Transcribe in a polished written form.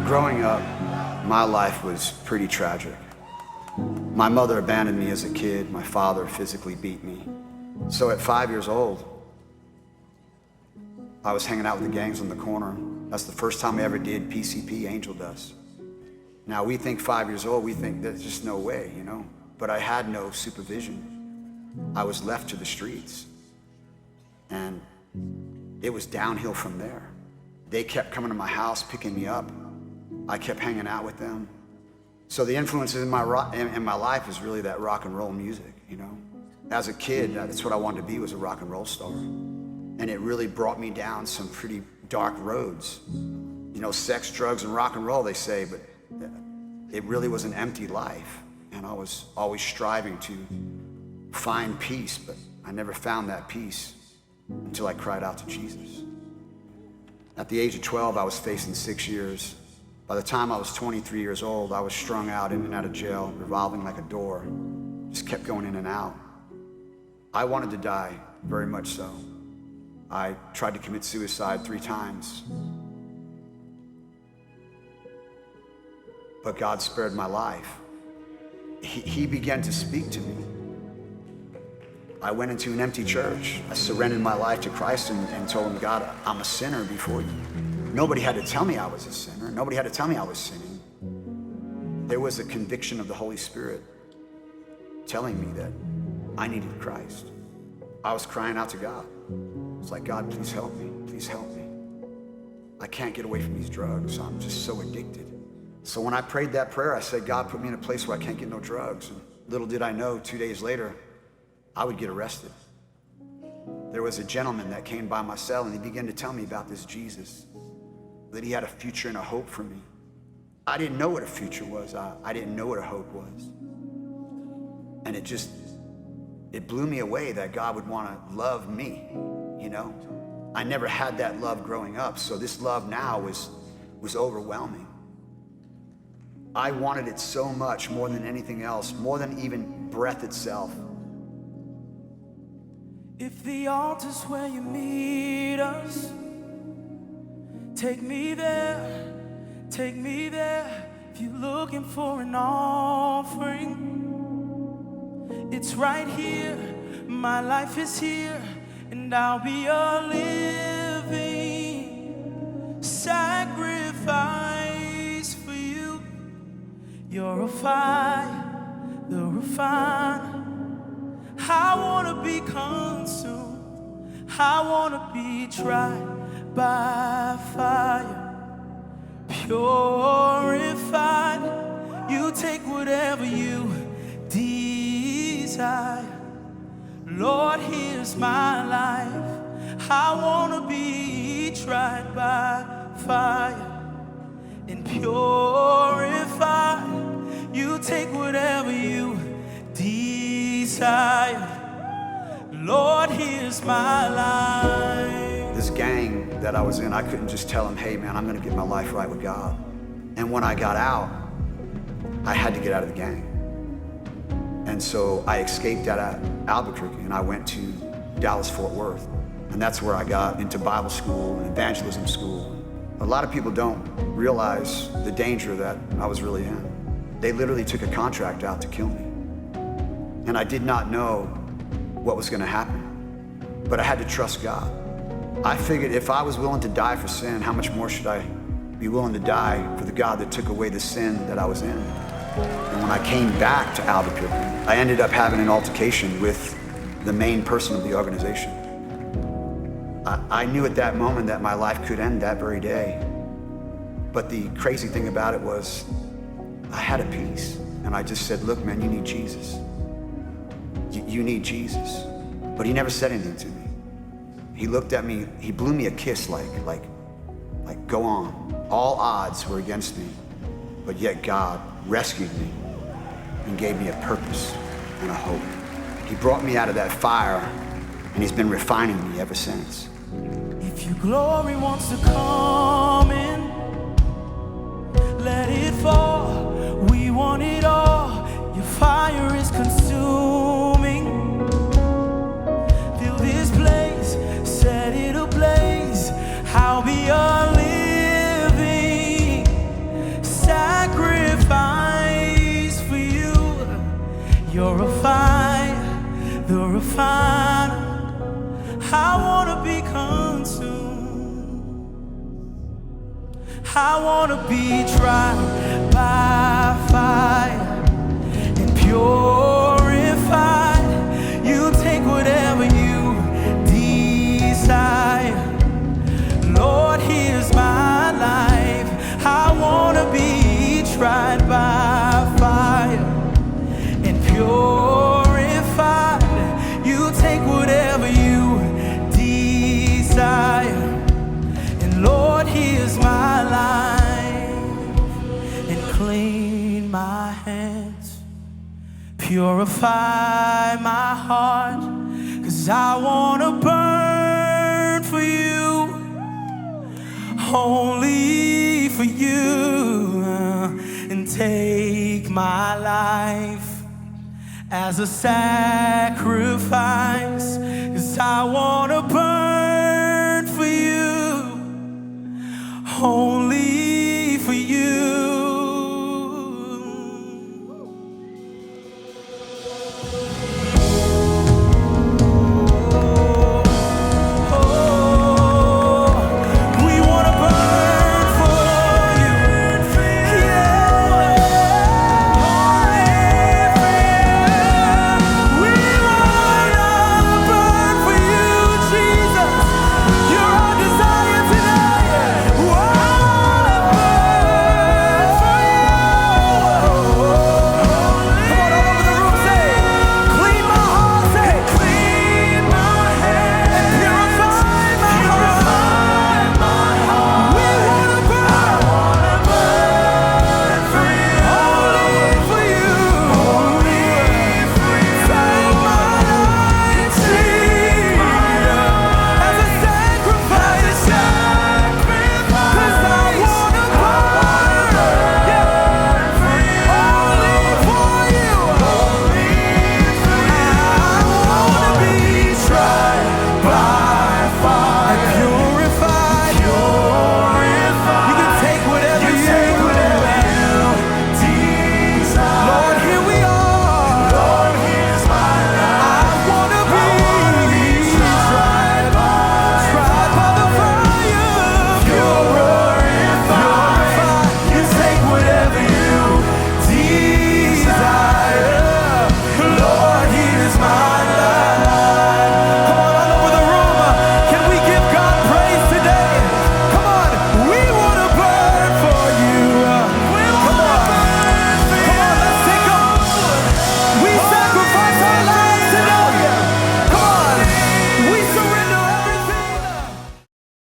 Growing up, my life was pretty tragic. My mother abandoned me as a kid. My father physically beat me. So at 5 years old, I was hanging out with the gangs on the corner. That's the first time I ever did PCP, angel dust. Now we think 5 years old, we think there's just no way, you know? But I had no supervision. I was left to the streets. And it was downhill from there. They kept coming to my house, picking me up. I kept hanging out with them. So the influences in my life was really that rock and roll music, you know? As a kid, that's what I wanted to be, was a rock and roll star. And it really brought me down some pretty dark roads. You know, sex, drugs, and rock and roll, they say, but it really was an empty life. And I was always striving to find peace, but I never found that peace until I cried out to Jesus. At the age of 12, I was facing 6 years. By the time I was 23 years old, I was strung out in and out of jail, revolving like a door. Just kept going in and out. I wanted to die, very much so. I tried to commit suicide 3 times. But God spared my life. He began to speak to me. I went into an empty church. I surrendered my life to Christ and told him, God, I'm a sinner before you. Nobody had to tell me I was a sinner. Nobody had to tell me I was sinning. There was a conviction of the Holy Spirit telling me that I needed Christ. I was crying out to God. It's like, God, please help me. Please help me. I can't get away from these drugs. I'm just so addicted. So when I prayed that prayer, I said, God, put me in a place where I can't get no drugs. And little did I know, 2 days later, I would get arrested. There was a gentleman that came by my cell and he began to tell me about this Jesus, that he had a future and a hope for me. I didn't know what a future was. I didn't know what a hope was. And it blew me away that God would want to love me, you know? I never had that love growing up, so this love now was overwhelming. I wanted it so much, more than anything else, more than even breath itself. If the altar's where you meet us, take me there, take me there. If you're looking for an offering, it's right here. My life is here, and I'll be a living sacrifice for you. You're a fire, the refiner. I wanna be consumed. I wanna be tried by fire, purified. You take whatever you desire. Lord, here's my life. I wanna be tried by fire and purified. You take whatever you desire. Lord, here's my life. This gang that I was in, I couldn't just tell them, hey man, I'm gonna get my life right with God. And when I got out, I had to get out of the gang. And so I escaped out of Albuquerque and I went to Dallas, Fort Worth. And that's where I got into Bible school and evangelism school. A lot of people don't realize the danger that I was really in. They literally took a contract out to kill me. And I did not know what was gonna happen, but I had to trust God. I figured if I was willing to die for sin, how much more should I be willing to die for the God that took away the sin that I was in? And when I came back to Albuquerque, I ended up having an altercation with the main person of the organization. I knew at that moment that my life could end that very day. But the crazy thing about it was, I had a peace. And I just said, look, man, you need Jesus. You need Jesus. But he never said anything to me. He looked at me, he blew me a kiss like go on. All odds were against me, but yet God rescued me and gave me a purpose and a hope. He brought me out of that fire and he's been refining me ever since. If your glory wants to come in, let it fall. We want it all. Your fire is consuming. Fill this place, set it ablaze. I'll be a living I wanna be tried by fire and purified. You take whatever you desire. Lord, here's my life. I wanna be tried by fire and purified. You take whatever you desire. And Lord, here's my life. And clean my hands, purify my heart, 'cause I wanna burn for you, only for you. And take my life as a sacrifice, 'cause I wanna burn for you, only